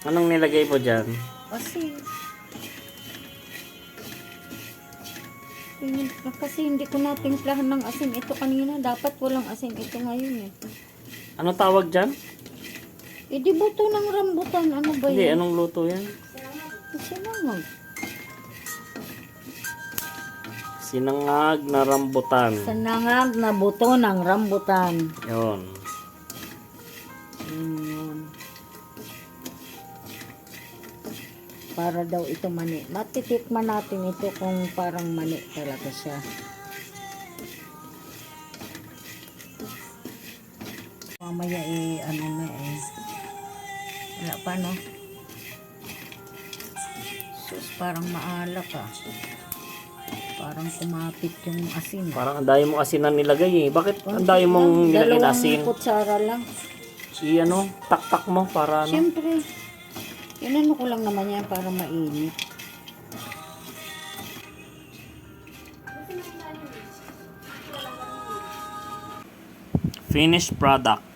Anong nilagay mo dyan? Kasi, kasi hindi ko natimplahan ng asin ito kanina. Dapat walang asin ito ngayon eh. Ano tawag dyan? Eh di buto ng rambutan. Ano ba Hindi, yan? anong luto yan? Sinangag. Sinangag na rambutan. Sinangag na buto ng rambutan. Yun. Yun. Para daw ito mani. Matitikman natin ito kung parang mani talaga siya. Mamaya ano na wala pa no. Sus, parang maalak Parang kumapit yung asin. Parang ang dami mong asinan nilagay eh. Bakit ang dami mong nilagay na asin? Dalawang kutsara lang. Taktak mo para ano? Siyempre, inano ko lang naman yan para mainit. Finished product.